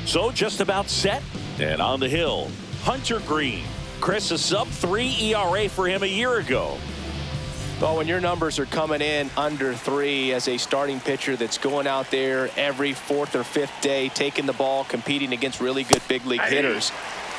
So just about set. And on the hill, Hunter Green. Chris, a sub-3 ERA for him a year ago. Well, when your numbers are coming in under 3 as a starting pitcher that's going out there every 4th or 5th day, taking the ball, competing against really good big league hitters,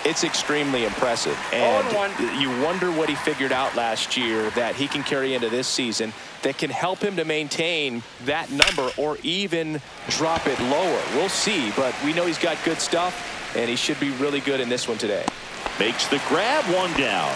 it's extremely impressive. And you wonder what he figured out last year that he can carry into this season that can help him to maintain that number or even drop it lower. We'll see, but we know he's got good stuff, and he should be really good in this one today. Makes the grab, 1 down.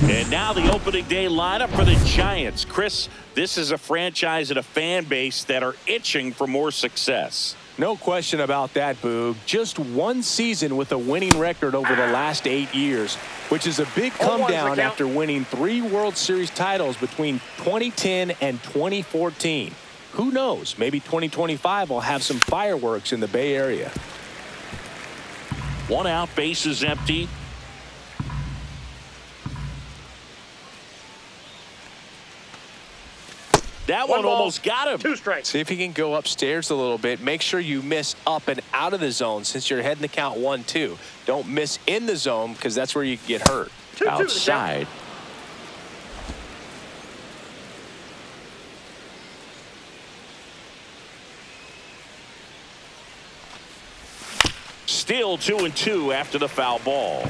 And now the opening day lineup for the Giants. Chris, this is a franchise and a fan base that are itching for more success. No question about that, Boog. Just 1 season with a winning record over the last 8 years, which is a big come down after winning 3 World Series titles between 2010 and 2014. Who knows? Maybe 2025 will have some fireworks in the Bay Area. 1 out, bases empty. That one almost got him. 2 strikes. See if he can go upstairs a little bit. Make sure you miss up and out of the zone since you're heading the count 1-2. Don't miss in the zone because that's where you get hurt. 2-2 outside. Still 2-2 after the foul ball.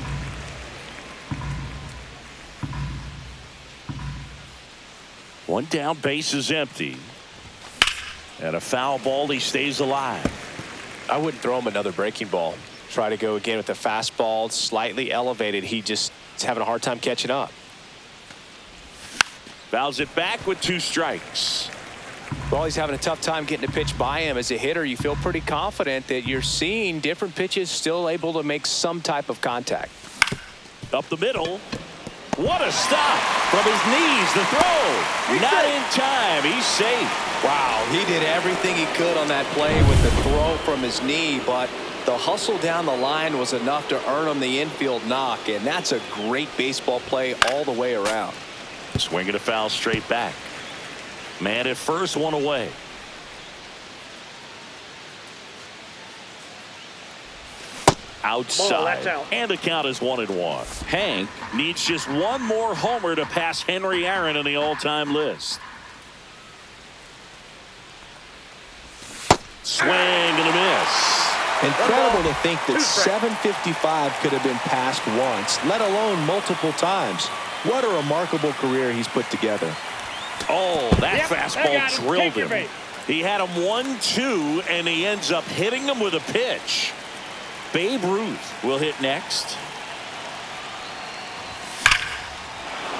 One down, base is empty. And a foul ball, he stays alive. I wouldn't throw him another breaking ball. Try to go again with the fastball, slightly elevated. He just is having a hard time catching up. Fouls it back with 2 strikes. Well, he's having a tough time getting a pitch by him. As a hitter, you feel pretty confident that you're seeing different pitches still able to make some type of contact. Up the middle. What a stop from his knees. The throw. Not in time. He's safe. Wow, he did everything he could on that play with the throw from his knee, but the hustle down the line was enough to earn him the infield knock, and that's a great baseball play all the way around. Swinging a foul straight back. Man at first, 1 away. Outside, and the count is 1-1. Hank needs just 1 more homer to pass Henry Aaron on the all-time list. Swing and a miss. Incredible to think that 755 could have been passed once, let alone multiple times. What a remarkable career he's put together. Oh, that fastball drilled him. He had him 1-2, and he ends up hitting him with a pitch. Babe Ruth will hit next.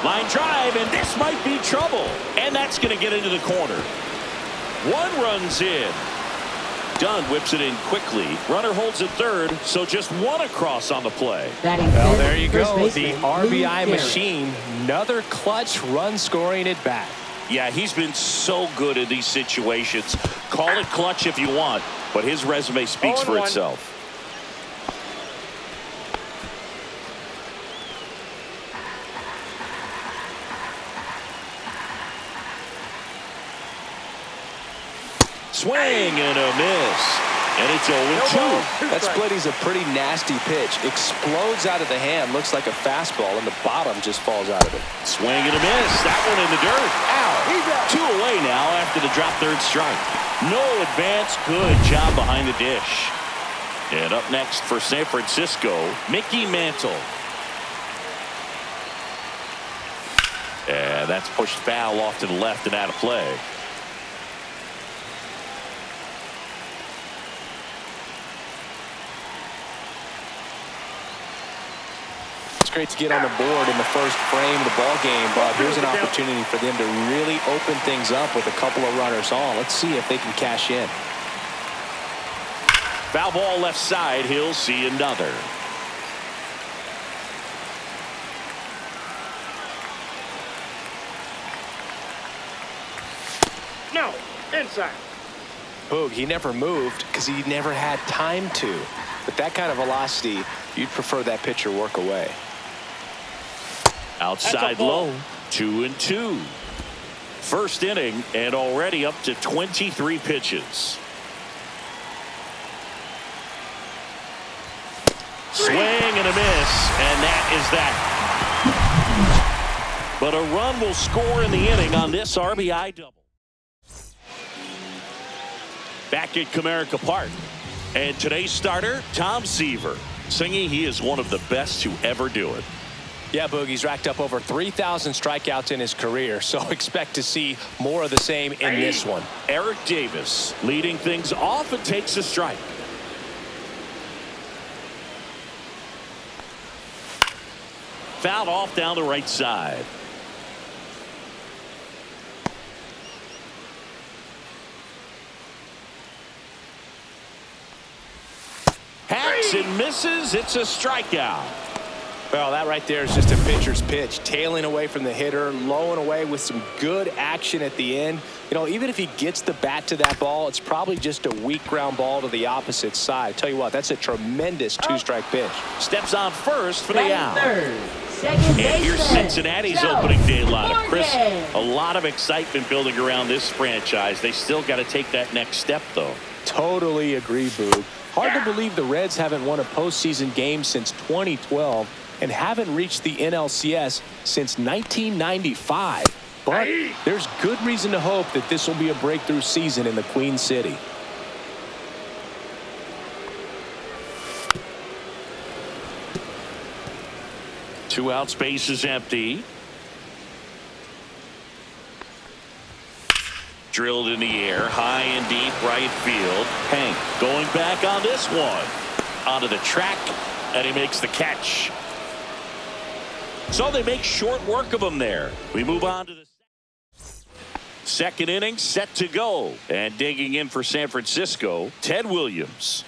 Line drive, and this might be trouble. And that's going to get into the corner. 1 runs in. Dunn whips it in quickly. Runner holds at third, so just 1 across on the play. Well, there you go. The RBI machine. Another clutch run scoring at bat. Yeah, he's been so good in these situations. Call it clutch if you want, but his resume speaks for itself. Swing and a miss. And it's 0-2. That splitty's a pretty nasty pitch. Explodes out of the hand. Looks like a fastball, and the bottom just falls out of it. Swing and a miss. That one in the dirt. Ow. 2 away now after the drop third strike. No advance. Good job behind the dish. And up next for San Francisco, Mickey Mantle. And that's pushed foul off to the left and out of play. Great to get on the board in the first frame of the ball game, but here's an opportunity for them to really open things up with a couple of runners on. Let's see if they can cash in. Foul ball left side. He'll see another. No, inside. Boog, he never moved because he never had time to. But that kind of velocity, you'd prefer that pitcher work away. Outside low, 2-2. First inning and already up to 23 pitches. Swing and a miss, and that is that. But a run will score in the inning on this RBI double. Back at Comerica Park. And today's starter, Tom Seaver, singing he is one of the best to ever do it. Yeah, Boogie's racked up over 3,000 strikeouts in his career, so expect to see more of the same in this one. Eric Davis leading things off and takes a strike. Fouled off down the right side. Hacks and misses. It's a strikeout. Well, that right there is just a pitcher's pitch, tailing away from the hitter, lowing away with some good action at the end. You know, even if he gets the bat to that ball, it's probably just a weak ground ball to the opposite side. Tell you what, that's a tremendous two-strike pitch. Steps on first for the out. And here's Cincinnati's opening day lineup. Chris, a lot of excitement building around this franchise. They still got to take that next step, though. Totally agree, Boog. Hard to believe the Reds haven't won a postseason game since 2012 and haven't reached the NLCS since 1995. But there's good reason to hope that this will be a breakthrough season in the Queen City. Two out, space is empty. Drilled in the air, high and deep right field. Hank going back on this one. Onto the track, and he makes the catch. So they make short work of him there. We move on to the second inning, set to go. And digging in for San Francisco, Ted Williams.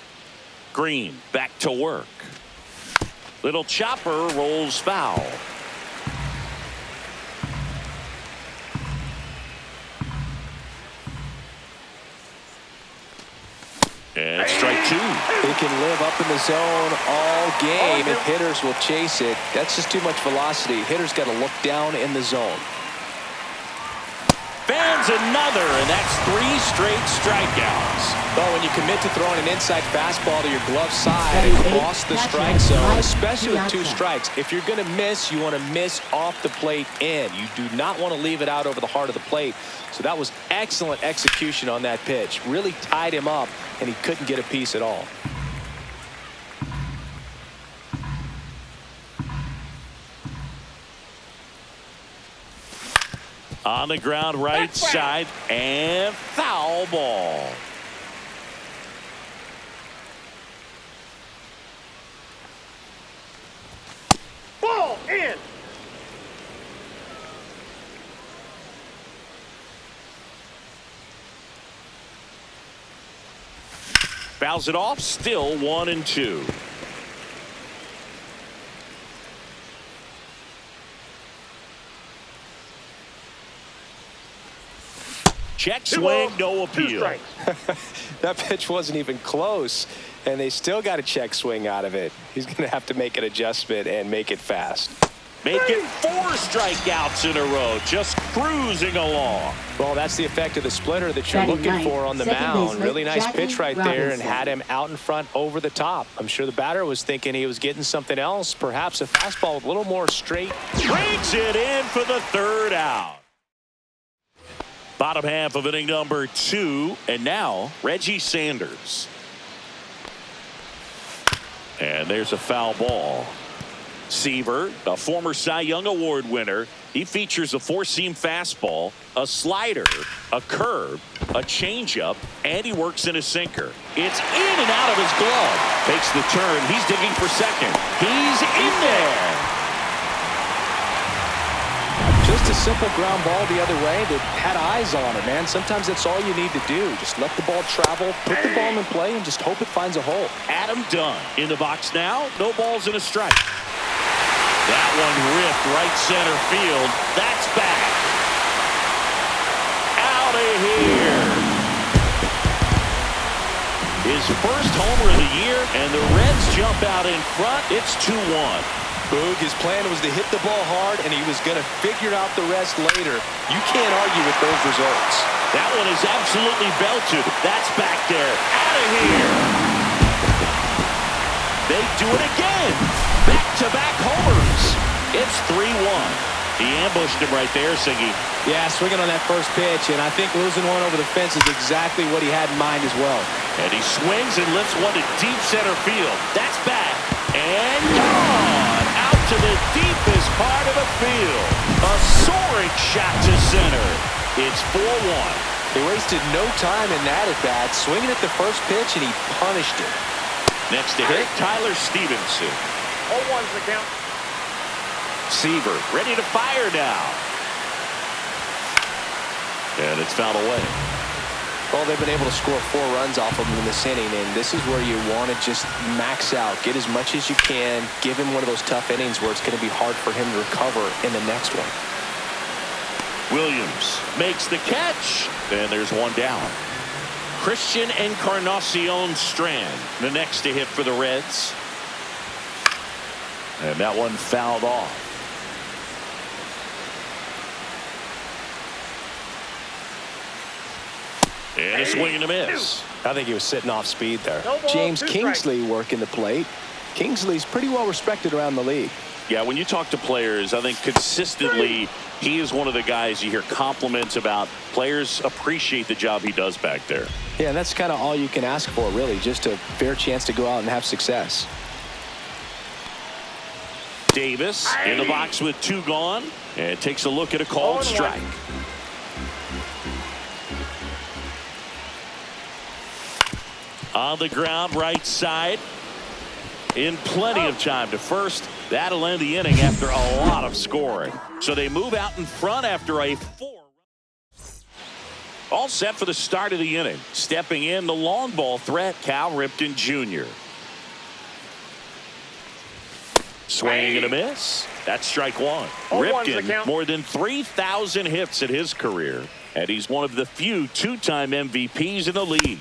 Green back to work. Little chopper rolls foul. And strike two. They can live up in the zone all game if hitters will chase it. That's just too much velocity. Hitters got to look down in the zone. Fans another, and that's 3 straight strikeouts. Well, when you commit to throwing an inside fastball to your glove side across the strike zone, especially with 2 strikes, if you're going to miss, you want to miss off the plate in. You do not want to leave it out over the heart of the plate. So that was excellent execution on that pitch. Really tied him up, and he couldn't get a piece at all. On the ground right side, and foul ball. Ball in. Fouls it off, still 1-2. Check swing, no appeal. That pitch wasn't even close, and they still got a check swing out of it. He's going to have to make an adjustment and make it fast. Making 4 strikeouts in a row, just cruising along. Well, that's the effect of the splitter that you're looking for on the mound. Really nice pitch right there and had him out in front over the top. I'm sure the batter was thinking he was getting something else, perhaps a fastball with a little more straight. Brings it in for the 3rd out. Bottom half of inning number 2, and now Reggie Sanders. And there's a foul ball. Seaver, a former Cy Young Award winner, he features a 4-seam fastball, a slider, a curve, a changeup, and he works in a sinker. It's in and out of his glove. Takes the turn. He's digging for second. He's in there. Just a simple ground ball the other way that had eyes on it, man. Sometimes that's all you need to do. Just let the ball travel, put the ball in play, and just hope it finds a hole. Adam Dunn in the box now. No balls and a strike. That one ripped right center field. That's back. Out of here. His first homer of the year, and the Reds jump out in front. It's 2-1. Boog, his plan was to hit the ball hard, and he was going to figure out the rest later. You can't argue with those results. That one is absolutely belted. That's back there. Out of here. They do it again. Back-to-back homers. It's 3-1. He ambushed him right there, Siggy. Yeah, swinging on that first pitch, and I think losing one over the fence is exactly what he had in mind as well. And he swings and lifts one to deep center field. That's back. And gone. Out to the deepest part of the field. A soaring shot to center. It's 4-1. They wasted no time in that at-bat, swinging at the first pitch, and he punished it. Next to hit, Tyler Stevenson. 0-1's the count. Seaver ready to fire now. And it's fouled away. Well, they've been able to score 4 runs off of him in this inning, and this is where you want to just max out. Get as much as you can. Give him one of those tough innings where it's going to be hard for him to recover in the next one. Williams makes the catch. And there's one down. Christian Encarnacion Strand, the next to hit for the Reds. And that one fouled off. And a swing and a miss. I think he was sitting off speed there. No ball, James 2 Kingsley working the plate. Kingsley's pretty well respected around the league. Yeah, when you talk to players, I think consistently he is one of the guys you hear compliments about. Players appreciate the job he does back there. Yeah, and that's kind of all you can ask for, really, just a fair chance to go out and have success. Davis in the box with 2 gone, and takes a look at a called strike. On the ground, right side. In plenty of time to first. That'll end the inning after a lot of scoring. So they move out in front after a 4. All set for the start of the inning. Stepping in, the long ball threat, Cal Ripken Jr. Swing and a miss. That's strike 1. Ripken, more than 3,000 hits in his career. And he's one of the few 2-time MVPs in the league.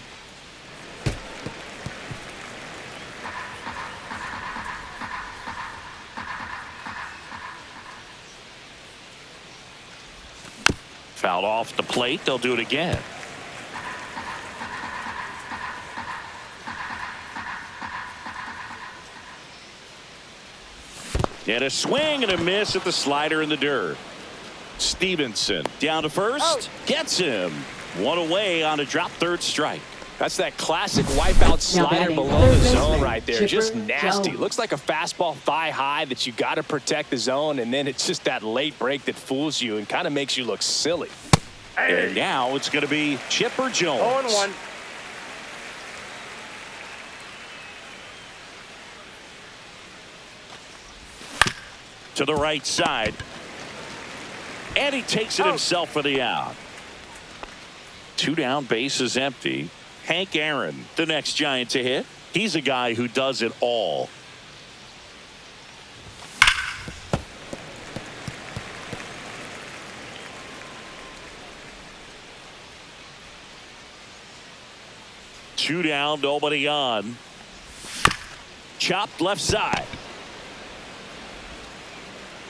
Fouled off the plate. They'll do it again. And a swing and a miss at the slider in the dirt. Stevenson down to first. Gets him. One away on a drop third strike. That's that classic wipeout slider below the zone right there. Chipper Just nasty. Jones. Looks like a fastball thigh high that you got to protect the zone, and then it's just that late break that fools you and kind of makes you look silly. And now it's going to be Chipper Jones. 0-1. To the right side. And he takes it himself for the out. 2 down, base is empty. Hank Aaron, the next Giant to hit. He's a guy who does it all. Two down, nobody on. Chopped left side.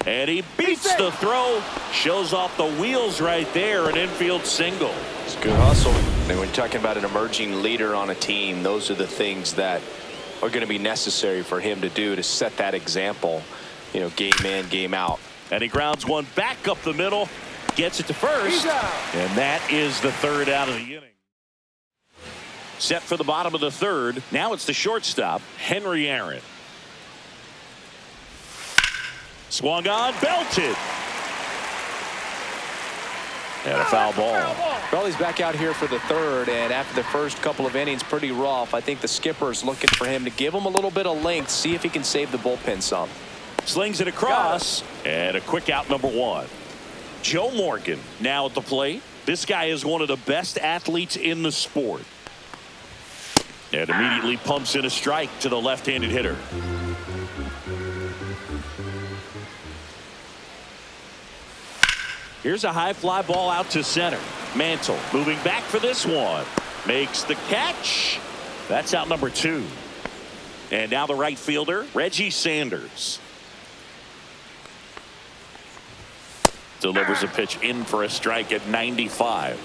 And he beats the throw. Shows off the wheels right there. An infield single. It's good hustle. And when you're talking about an emerging leader on a team, those are the things that are going to be necessary for him to do to set that example, you know, game in, game out. And he grounds one back up the middle. Gets it to first. And that is the 3rd out of the inning. Set for the bottom of the 3rd. Now it's the shortstop, Henry Aaron. Swung on, belted. And a foul ball. Well, he's back out here for the 3rd, and after the first couple of innings, pretty rough. I think the skipper's looking for him to give him a little bit of length, see if he can save the bullpen some. Slings it across, and a quick out, number 1. Joe Morgan now at the plate. This guy is one of the best athletes in the sport. And immediately pumps in a strike to the left-handed hitter. Here's a high fly ball out to center. Mantle moving back for this one. Makes the catch. That's out number 2. And now the right fielder, Reggie Sanders. Delivers a pitch in for a strike at 95.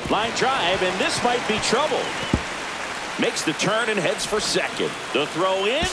Line drive, and this might be trouble. Makes the turn and heads for second. The throw in.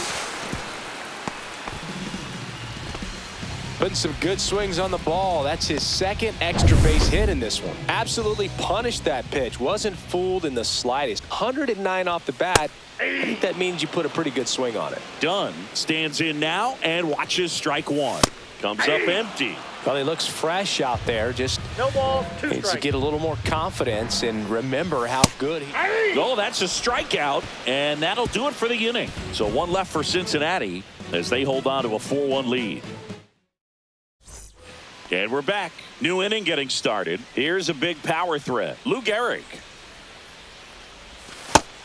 Putting some good swings on the ball. That's his second extra base hit in this one. Absolutely punished that pitch. Wasn't fooled in the slightest. 109 off the bat. I think that means you put a pretty good swing on it. Dunn stands in now and watches strike one. Comes up empty. Well, he looks fresh out there. Just No ball, 2 needs to strikes. get a little more confidence and remember how good he is. Oh, that's a strikeout, and that'll do it for the inning. So one left for Cincinnati as they hold on to a 4-1 lead. And we're back. New inning getting started. Here's a big power threat. Lou Gehrig.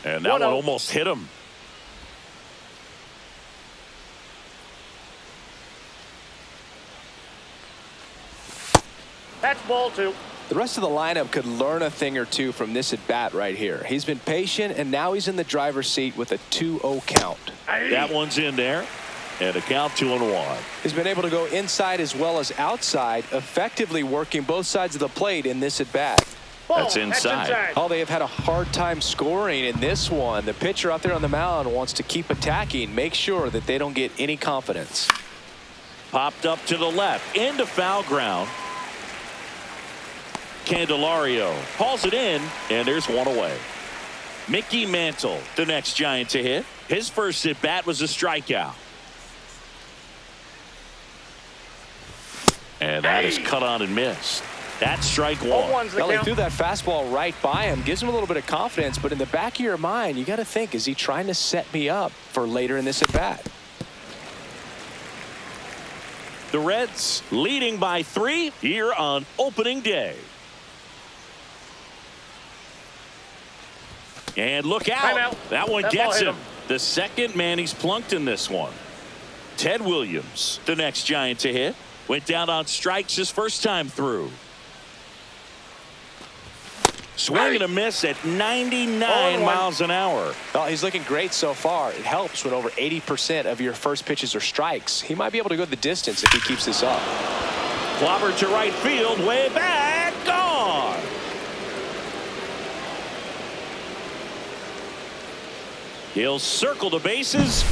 And that one almost hit him. That's ball 2. The rest of the lineup could learn a thing or two from this at bat right here. He's been patient, and now he's in the driver's seat with a 2-0 count. That one's in there. And a count 2-1. He's been able to go inside as well as outside, effectively working both sides of the plate in this at bat. That's inside. Oh, they have had a hard time scoring in this one. The pitcher out there on the mound wants to keep attacking, make sure that they don't get any confidence. Popped up to the left, into foul ground. Candelario hauls it in, and there's one away. Mickey Mantle, the next Giant to hit. His first at bat was a strikeout. And that is cut on and missed. That's strike one. Well, he threw that fastball right by him. Gives him a little bit of confidence, but in the back of your mind, you got to think, is he trying to set me up for later in this at bat? The Reds leading by 3 here on opening day. And look out. That one gets him. The second man he's plunked in this one. Ted Williams, the next Giant to hit. Went down on strikes his first time through. Swing and a miss at 99 miles an hour. Well, he's looking great so far. It helps when over 80% of your first pitches are strikes. He might be able to go the distance if he keeps this up. Clobber to right field, way back, gone. He'll circle the bases.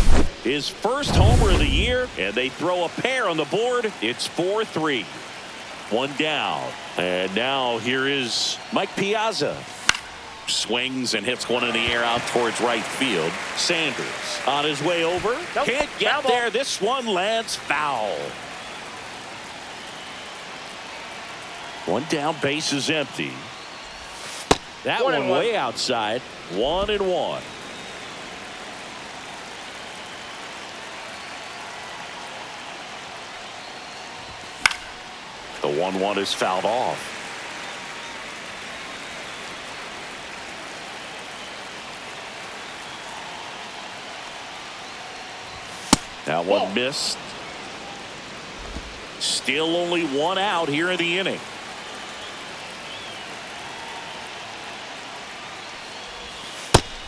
His first homer of the year, and they throw a pair on the board. It's 4-3. One down. And now here is Mike Piazza. Swings and hits one in the air out towards right field. Sanders on his way over. Can't get there. This one lands foul. One down, base is empty. That one way outside. 1-1. The 1-1 is fouled off. That one missed. Still only one out here in the inning.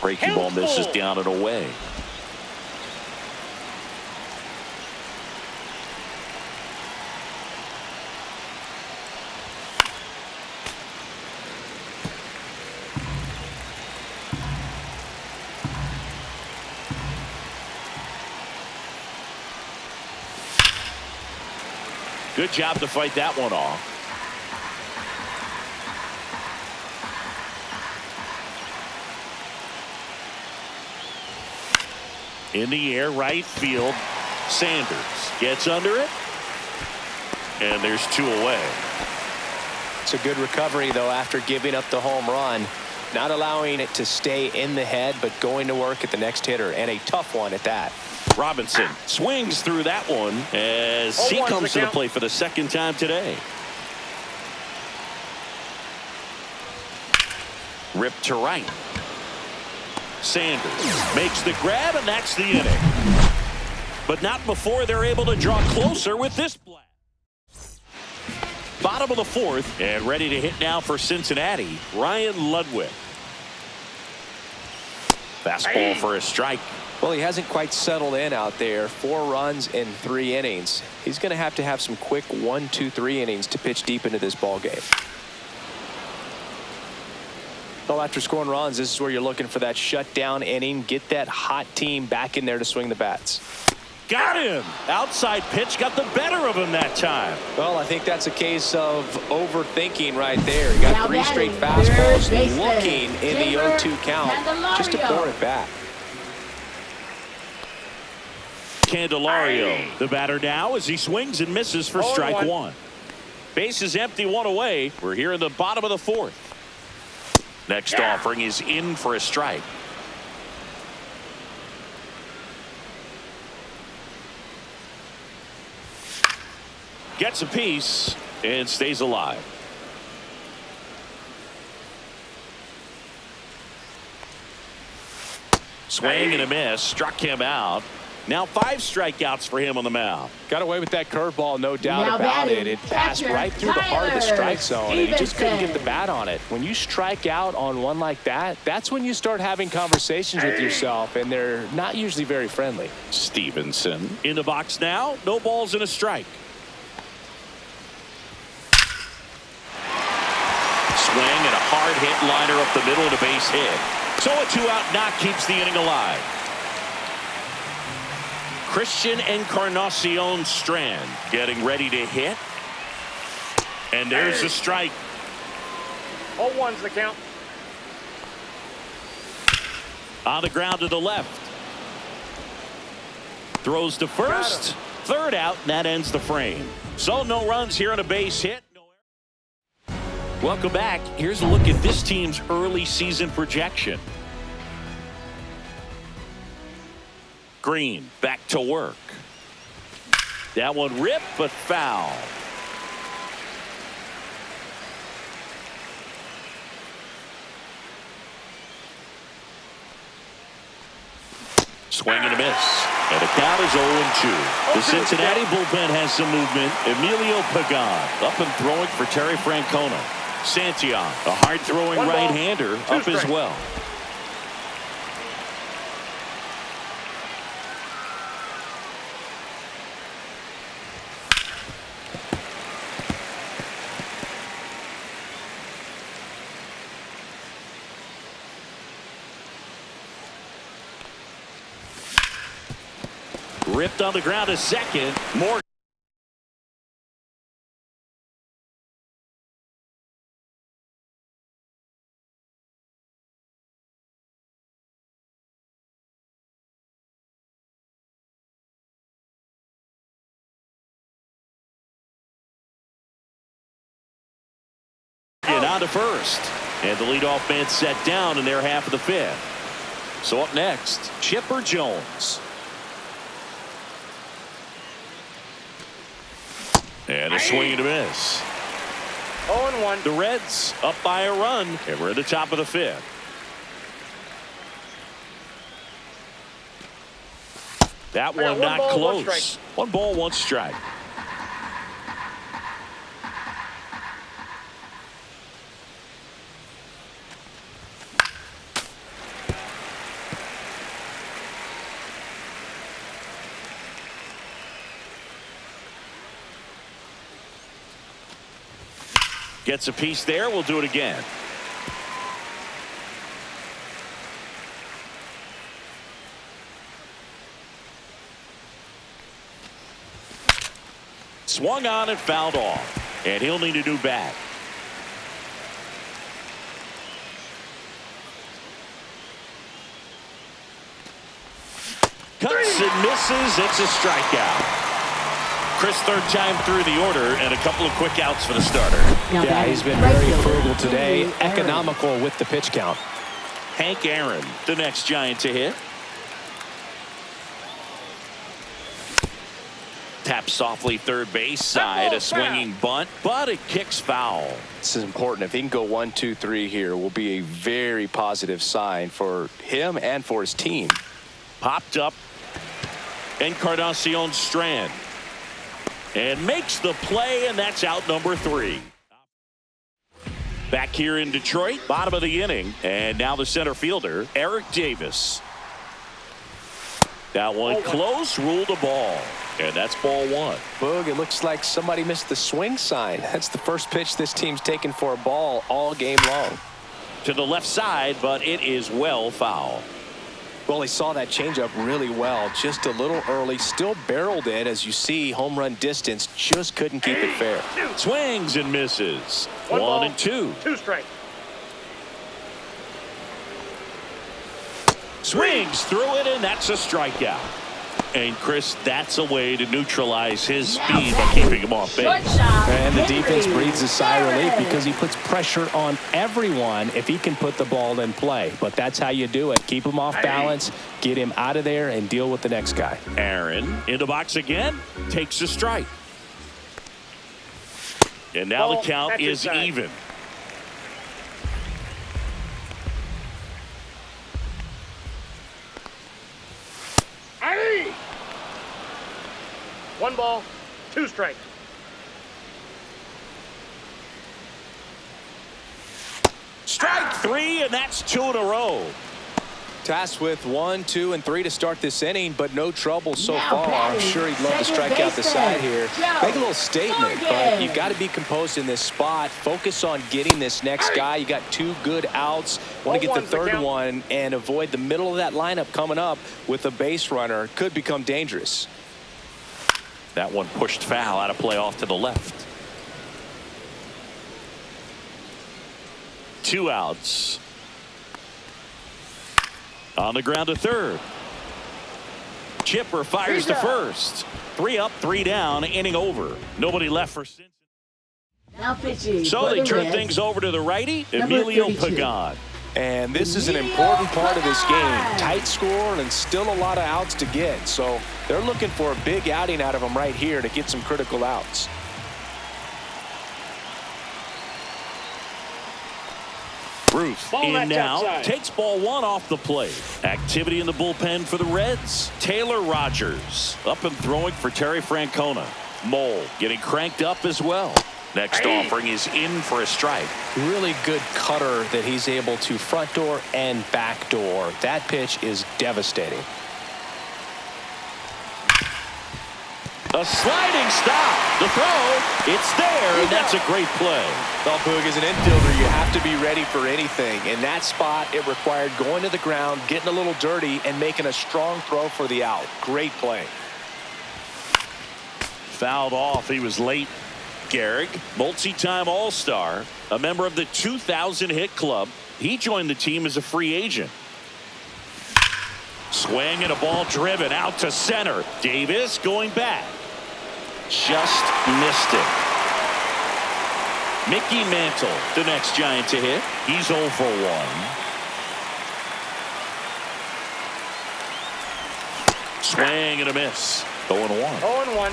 Breaking ball misses down and away. Good job to fight that one off. In the air, right field. Sanders gets under it. And there's 2 away. It's a good recovery, though, after giving up the home run. Not allowing it to stay in the head, but going to work at the next hitter, and a tough one at that. Robinson swings through that one as he comes to the plate for the second time today. Ripped to right. Sanders makes the grab, and that's the inning. But not before they're able to draw closer with this blast. Bottom of the 4th, and ready to hit now for Cincinnati, Ryan Ludwig. Fastball for a strike. Well, he hasn't quite settled in out there. 4 runs in 3 innings. He's going to have some quick 1, 2, 3 innings to pitch deep into this ball game. Well, after scoring runs, this is where you're looking for that shutdown inning. Get that hot team back in there to swing the bats. Got him. Outside pitch got the better of him that time. Well, I think that's a case of overthinking right there. You got Now 3 straight batting, fastballs, third baseman, looking in the 0-2 count just to pour it back. Candelario, the batter now, as he swings and misses for strike 1. Base is empty, 1 away. We're here in the bottom of the 4th. Next offering is in for a strike. Gets a piece and stays alive. Swing and a miss, struck him out. Now 5 strikeouts for him on the mound. Got away with that curveball, no doubt Now about batting, it. It passed catcher, right through the heart of the strike zone, and he just couldn't get the Stevenson. bat on it. When you strike out on one like that, that's when you start having conversations with yourself, and they're not usually very friendly. Stevenson in the box now. No balls and a strike. Swing and a hard hit liner up the middle and a base hit. So a 2-out knock keeps the inning alive. Christian Encarnacion Strand getting ready to hit. And there's the strike. 0-1's the count. On the ground to the left. Throws to first. 3rd out, and that ends the frame. So no runs here on a base hit. Welcome back. Here's a look at this team's early season projection. Green back to work. That one ripped but foul. Swing and a miss. And the count is 0-2. The Cincinnati bullpen has some movement. Emilio Pagan up and throwing for Terry Francona. Santillan, a hard-throwing right-hander, up as well. Ripped on the ground to second. Morgan. On to first. And the leadoff man set down in their half of the 5th. So up next, Chipper Jones. And a swing and a miss. 0-1. The Reds up by a run, and we're at the top of the 5th. That one not close. 1 ball, 1 strike. Gets a piece there. We'll do it again. Swung on and fouled off. And he'll need a new bat. Cuts and misses. It's a strikeout. Chris, 3rd time through the order, and a couple of quick outs for the starter. Yeah, he's been very frugal today, economical with the pitch count. Hank Aaron, the next Giant to hit. Taps softly 3rd base side, a swinging bunt, but it kicks foul. This is important. If he can go 1, 2, 3 here, will be a very positive sign for him and for his team. Popped up. Encarnacion Strand. And makes the play, and that's out number 3. Back here in Detroit, bottom of the inning, and now the center fielder, Eric Davis. That one close, ruled a ball, and that's ball 1. Boog, it looks like somebody missed the swing sign. That's the first pitch this team's taken for a ball all game long. To the left side, but it is well foul. Well, he saw that changeup really well, just a little early, still barreled it. As you see, home run distance, just couldn't keep it fair. Swings and misses. 1 and 2. 2 strike. Swings through it, and that's a strikeout. And Chris, that's a way to neutralize his speed by keeping him off base. And the defense breathes a sigh of relief because he puts pressure on everyone if he can put the ball in play. But that's how you do it. Keep him off balance, get him out of there, and deal with the next guy. Aaron in the box again, takes a strike. And now the count is even. Hey! 1 ball, 2 strikes. Strike 3, and that's 2 in a row. Tasked with 1, 2, and 3 to start this inning, but no trouble so far. I'm sure he'd love to strike out the side here. Make a little statement, but you've got to be composed in this spot. Focus on getting this next guy. You got 2 good outs. Want to get the third one and avoid the middle of that lineup coming up with a base runner. Could become dangerous. That one pushed foul, out of play off to the left. 2 outs. On the ground to third. Chipper fires to first. 3 up, 3 down, inning over. Nobody left for Cincinnati. Now pitching. So they turn things over to the righty, Emilio Pagan. And this is an important part of this game. Tight score and still a lot of outs to get. So they're looking for a big outing out of him right here to get some critical outs. Ruth in now, takes ball 1 off the plate. Activity in the bullpen for the Reds. Taylor Rogers up and throwing for Terry Francona. Mole getting cranked up as well. Next offering is in for a strike. Really good cutter that he's able to front door and back door. That pitch is devastating. A sliding stop. The throw, it's there, and that's a great play. Well, Boog, as an infielder, you have to be ready for anything. In that spot, it required going to the ground, getting a little dirty, and making a strong throw for the out. Great play. Fouled off. He was late. Gehrig, multi-time All-Star, a member of the 2000 hit club. He joined the team as a free agent. Swing and a ball driven out to center. Davis going back. Just missed it. Mickey Mantle, the next Giant to hit. He's 0 for 1. Swing and a miss. 0 and 1. 0 and 1.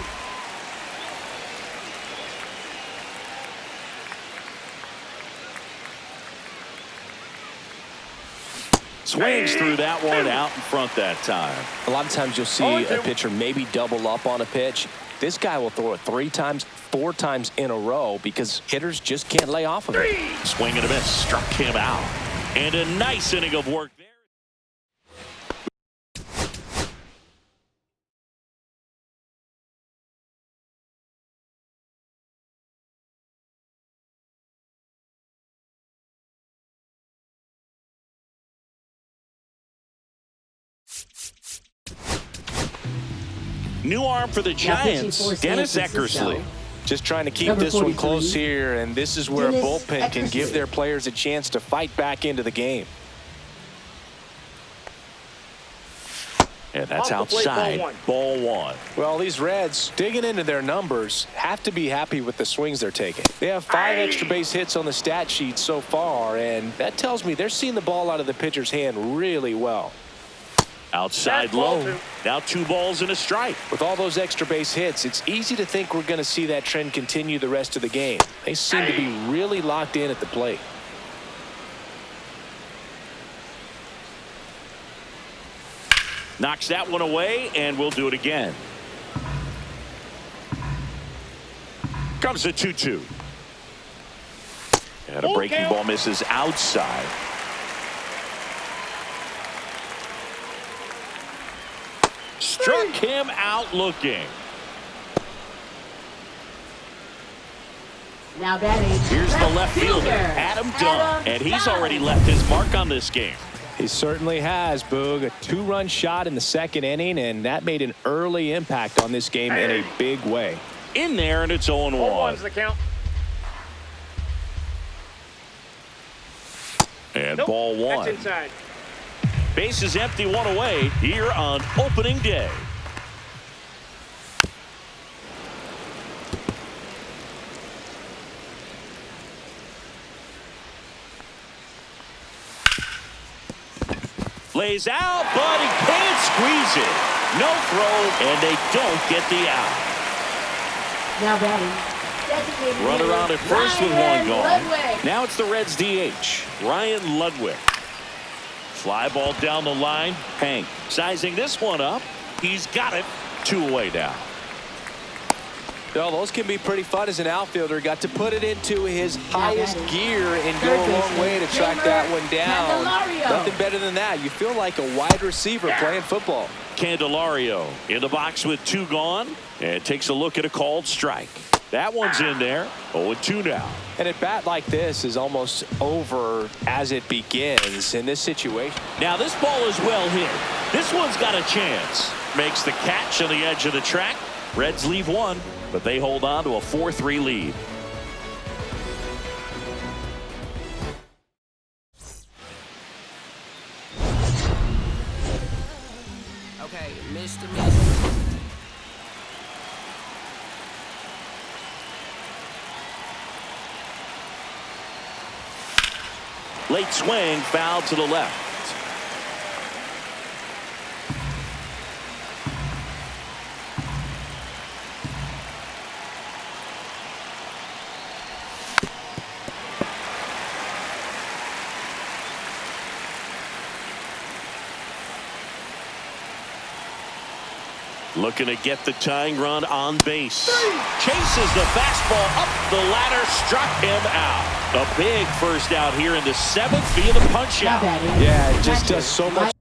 Swings through that one out in front that time. A lot of times you'll see a pitcher maybe double up on a pitch. This guy will throw it 3 times, 4 times in a row because hitters just can't lay off of it. Swing and a miss. Struck him out. And a nice inning of work there. New arm for the Giants, Dennis Eckersley. Just trying to keep this one close here, and this is where a bullpen can give their players a chance to fight back into the game. And that's outside. Ball 1. Well, these Reds, digging into their numbers, have to be happy with the swings they're taking. They have 5 extra base hits on the stat sheet so far, and that tells me they're seeing the ball out of the pitcher's hand really well. Outside low. Now 2 balls and a strike. With all those extra base hits, it's easy to think we're going to see that trend continue the rest of the game. They seem to be really locked in at the plate. Knocks that one away, and we'll do it again. Comes the 2-2. And a breaking ball misses outside. Struck him out looking. Now batting. Here's the left fielder, Adam Dunn, and he's already left his mark on this game. He certainly has, Boog. A 2-run shot in the second inning, and that made an early impact on this game in a big way. In there, and it's 0-1. 0-1's the count. And Nope, ball one. that's inside. Base is empty, one away here on opening day. Lays out, but he can't squeeze it. No throw, and they don't get the out. Now batting. Designated Runner hitter, on at first with one Ryan gone. Ludwig. Now it's the Reds DH, Ryan Ludwig. Fly ball down the line. Hank sizing this one up. He's got it. 2 away now. No, those can be pretty fun as an outfielder. Got to put it into his highest gear and go a long way to track that one down. Nothing better than that. You feel like a wide receiver playing football. Candelario in the box with 2 gone and takes a look at a called strike. That one's in there. 0-2 now. And a bat like this is almost over as it begins in this situation. Now this ball is well hit. This one's got a chance. Makes the catch on the edge of the track. Reds leave one, but they hold on to a 4-3 lead. Okay, Mr. Late swing, foul to the left. Looking to get the tying run on base. Chases the fastball up the ladder, struck him out. A big first out here in the 7th via the punch out. Yeah, it just does so much.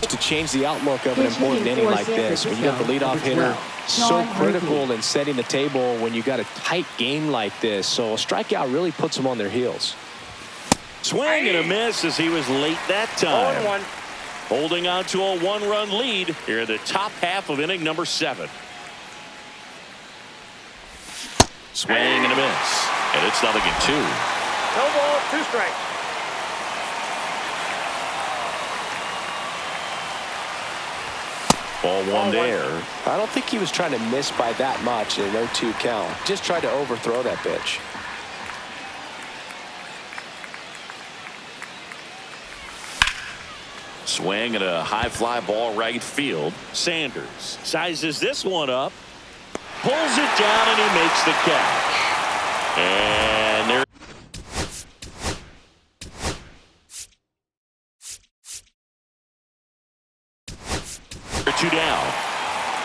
To change the outlook of an important inning like this. When you got the leadoff hitter, so critical in setting the table when you got a tight game like this. So a strikeout really puts them on their heels. Swing and a miss as he was late that time. 0-1. Holding on to a 1-run lead here in the top half of inning number 7. Swing and a miss. And it's 0-2. No ball, 2 strikes. Ball one there. I don't think he was trying to miss by that much in an 0-2 count. Just tried to overthrow that pitch. Swing and a high fly ball right field. Sanders sizes this one up. Pulls it down and he makes the catch. And there. Two down.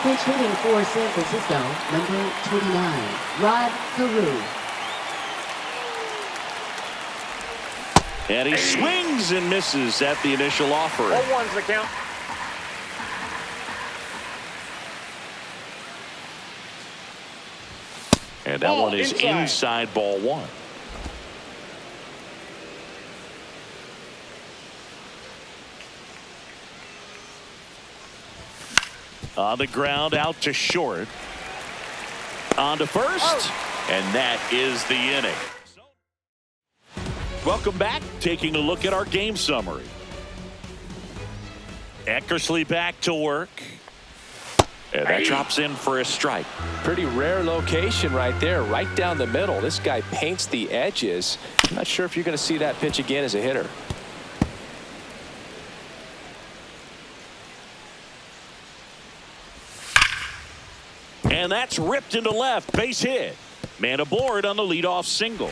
Pitch hitting for San Francisco, number 29, Rod Carew. And he swings and misses at the initial offering. 0-1's the count. And that Ball one is inside ball 1. On the ground, out to short. On to first. And that is the inning. Welcome back. Taking a look at our game summary. Eckersley back to work. And that drops in for a strike. Pretty rare location right there, right down the middle. This guy paints the edges. I'm not sure if you're going to see that pitch again as a hitter. And that's ripped into left. Base hit. Man aboard on the leadoff single.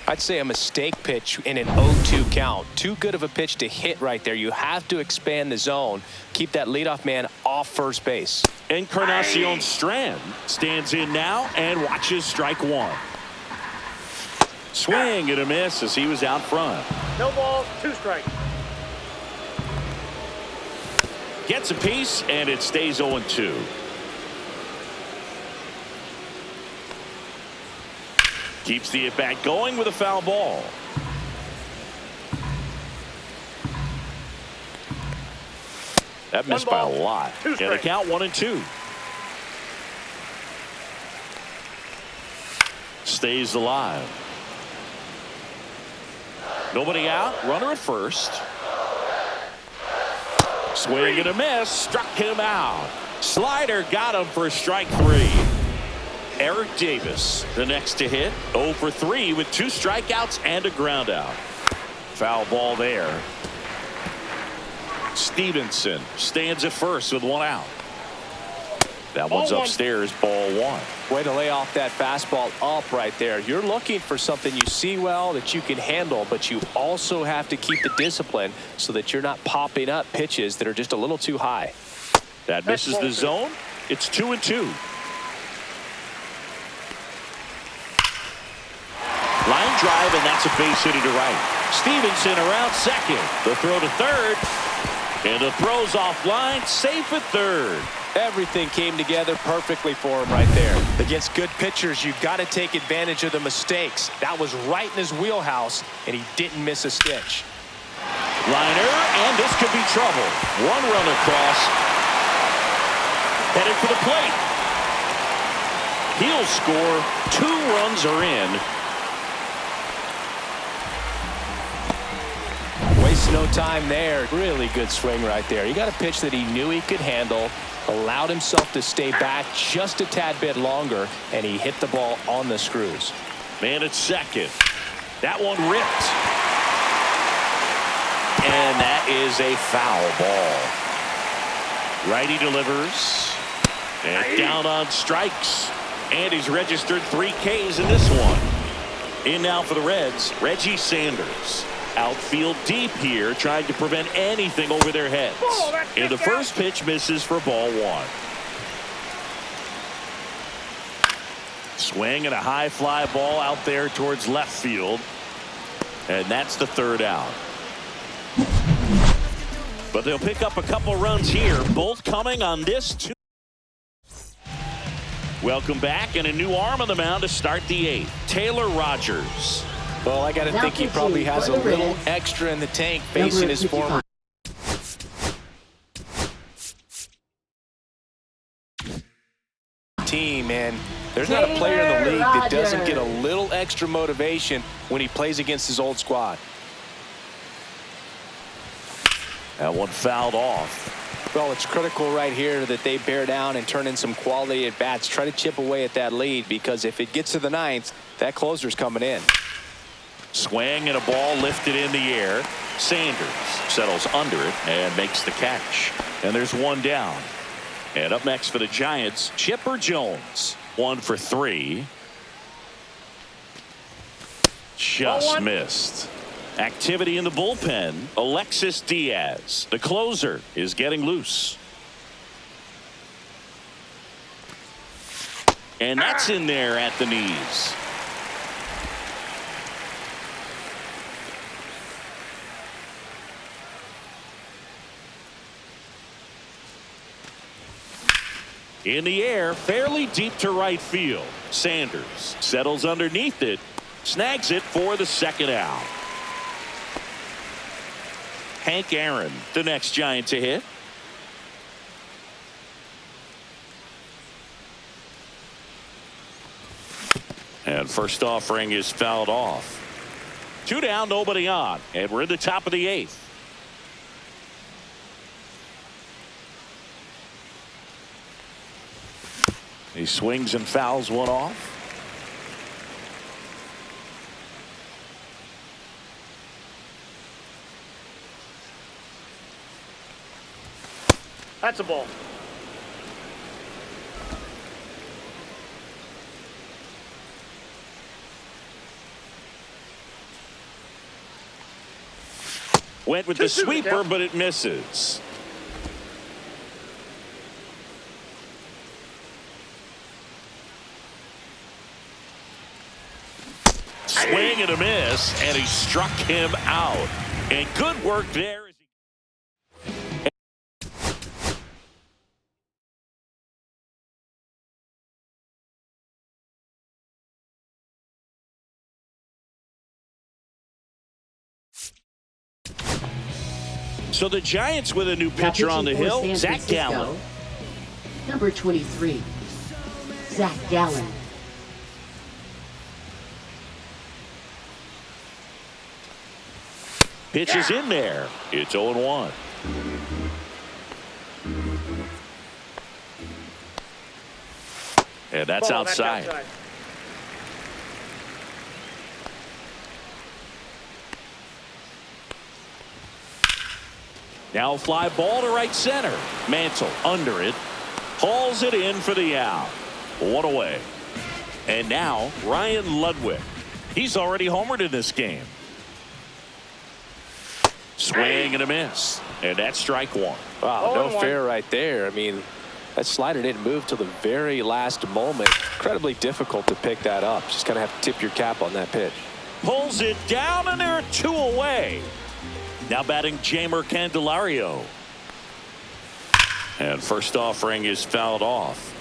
I'd say a mistake pitch in an 0-2 count. Too good of a pitch to hit right there. You have to expand the zone. Keep that leadoff man off first base. Encarnacion Strand stands in now and watches strike one. Swing and a miss as he was out front. No balls, 2 strikes. Gets a piece and it stays 0-2. Keeps the at-bat going with a foul ball. That missed by a lot. And the count 1-2. Stays alive. Nobody out. Runner at first. Swing and a miss. Struck him out. Slider got him for strike 3. Eric Davis, the next to hit. 0 for 3 with 2 strikeouts and a ground out. Foul ball there. Stevenson stands at first with 1 out. That one's upstairs, ball 1. Way to lay off that fastball up right there. You're looking for something you see well that you can handle, but you also have to keep the discipline so that you're not popping up pitches that are just a little too high. That misses the zone. It's 2-2. Line drive, and that's a base hit to right. Stevenson around second. The throw to third. And the throw's offline, safe at third. Everything came together perfectly for him right there. Against good pitchers, you've got to take advantage of the mistakes. That was right in his wheelhouse, and he didn't miss a stitch. Liner, and this could be trouble. 1 run across. Headed for the plate. He'll score. 2 runs are in. Wastes no time there. Really good swing right there. He got a pitch that he knew he could handle, allowed himself to stay back just a tad bit longer, and he hit the ball on the screws. Man at second. That one ripped. And that is a foul ball. Righty delivers. And down on strikes. And he's registered 3 Ks in this one. In now for the Reds, Reggie Sanders. Outfield deep here, trying to prevent anything over their heads. And the first pitch misses for ball 1. Swing and a high fly ball out there towards left field. And that's the 3rd out. But they'll pick up a couple runs here, both coming on this 2. Welcome back, and a new arm on the mound to start the 8th. Taylor Rogers. Well, I got to think he probably has a little extra in the tank facing his former team, and there's not a player in the league that doesn't get a little extra motivation when he plays against his old squad. That one fouled off. Well, it's critical right here that they bear down and turn in some quality at bats. Try to chip away at that lead, because if it gets to the 9th, that closer's coming in. Swing and a ball lifted in the air. Sanders settles under it and makes the catch. And there's 1 down. And up next for the Giants, Chipper Jones. 1 for 3. Just missed. Activity in the bullpen. Alexis Diaz, the closer, is getting loose. And that's in there at the knees. In the air, fairly deep to right field. Sanders settles underneath it, snags it for the 2nd out. Hank Aaron, the next Giant to hit. And first offering is fouled off. 2 down, nobody on, and we're in the top of the 8th. He swings and fouls one off. That's a ball. Went with the sweeper, but it misses. Swing and a miss, and he struck him out. And good work there. So the Giants with a new pitcher on the hill, Zach Gallen. Number 23, Zach Gallen. Pitch is in there. It's 0-1. And that's outside. Now fly ball to right center. Mantle under it. Hauls it in for the out. One away. And now Ryan Ludwig. He's already homered in this game. Swing and a miss. And that's strike one. Wow, no fair right there. I mean, that slider didn't move till the very last moment. Incredibly difficult to pick that up. Just kind of have to tip your cap on that pitch. Pulls it down, and there are two away. Now batting Jamer Candelario. And first offering is fouled off.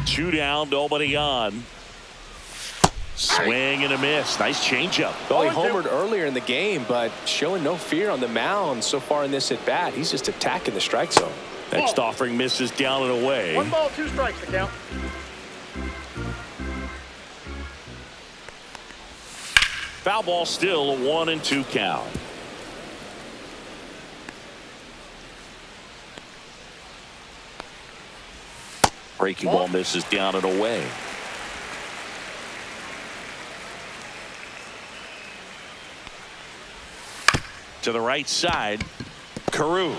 Two down, nobody on. Swing and a miss. Nice changeup. Well, he homered earlier in the game, but showing no fear on the mound so far in this at bat. He's just attacking the strike zone. Next offering misses down and away. 1 ball, 2 strikes to count. Foul ball, still a 1-2 count. Breaking ball misses down and away. To the right side, Carew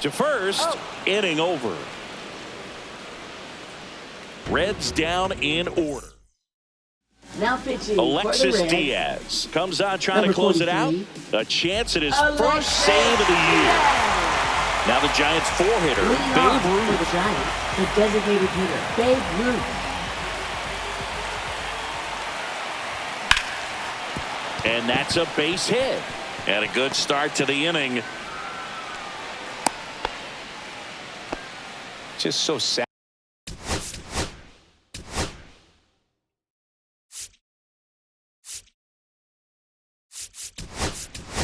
to first. Inning over. Reds down in order. Now pitching Alexis for the Reds, Diaz comes on trying number to close it out. 43, A chance at his Alexis first save of the year. Now the Giants four-hitter, leading Babe off Ruth. for the Giants, the designated hitter, Babe Ruth. And that's a base hit. And a good start to the inning. Just so sad.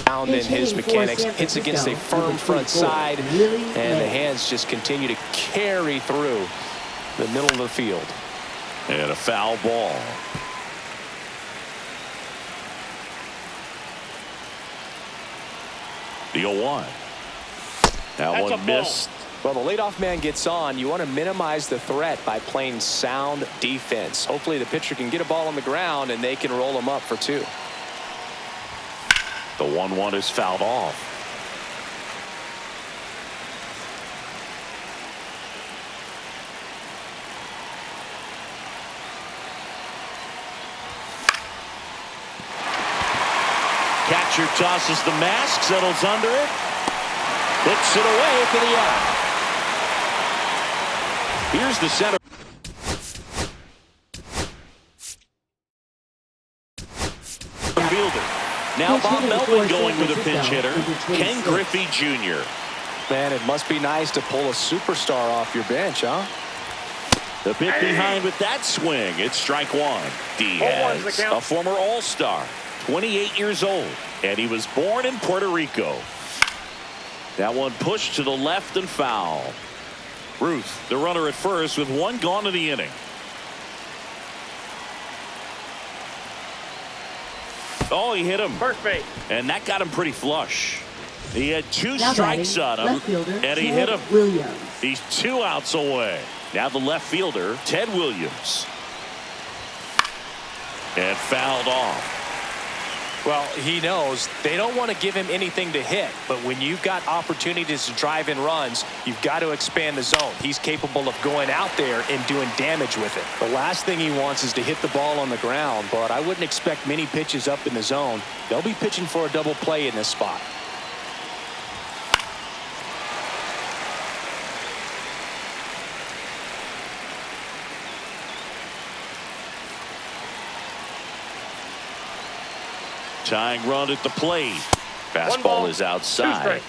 Down in his mechanics, hits against a firm front side, and the hands just continue to carry through the middle of the field. And a foul ball. The 0-1. That one missed. Well, the leadoff man gets on. You want to minimize the threat by playing sound defense. Hopefully the pitcher can get a ball on the ground and they can roll him up for two. The 1-1 is fouled off. Catcher tosses the mask, settles under it, hits it away for the out. Here's the center fielder. Now Bob Melvin going with a pinch hitter, Ken Griffey Jr. Man, it must be nice to pull a superstar off your bench, huh? The bit behind with that swing. It's strike one. Diaz, a former All-Star, 28 years old, and he was born in Puerto Rico. That one pushed to the left and foul. Ruth, the runner at first, with one gone in the inning. Oh, he hit him. First base. And that got him pretty flush. He had two Now strikes batting, on him, left fielder, and he Ted hit him. Williams. He's 2 outs away. Now the left fielder, Ted Williams. And fouled off. Well, he knows they don't want to give him anything to hit, but when you've got opportunities to drive in runs, you've got to expand the zone. He's capable of going out there and doing damage with it. The last thing he wants is to hit the ball on the ground, but I wouldn't expect many pitches up in the zone. They'll be pitching for a double play in this spot. Tying run at the plate. One Fastball ball, is 2 outside. strikes.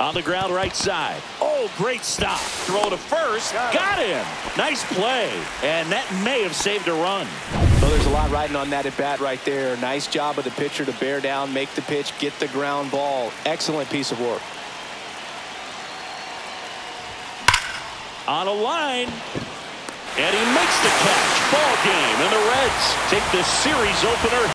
On the ground right side. Oh, great stop. Throw to first. Got him. Nice play. And that may have saved a run. Well, there's a lot riding on that at bat right there. Nice job of the pitcher to bear down, make the pitch, get the ground ball. Excellent piece of work. On a line. And he makes the catch. Ball game. And the Reds take the series opener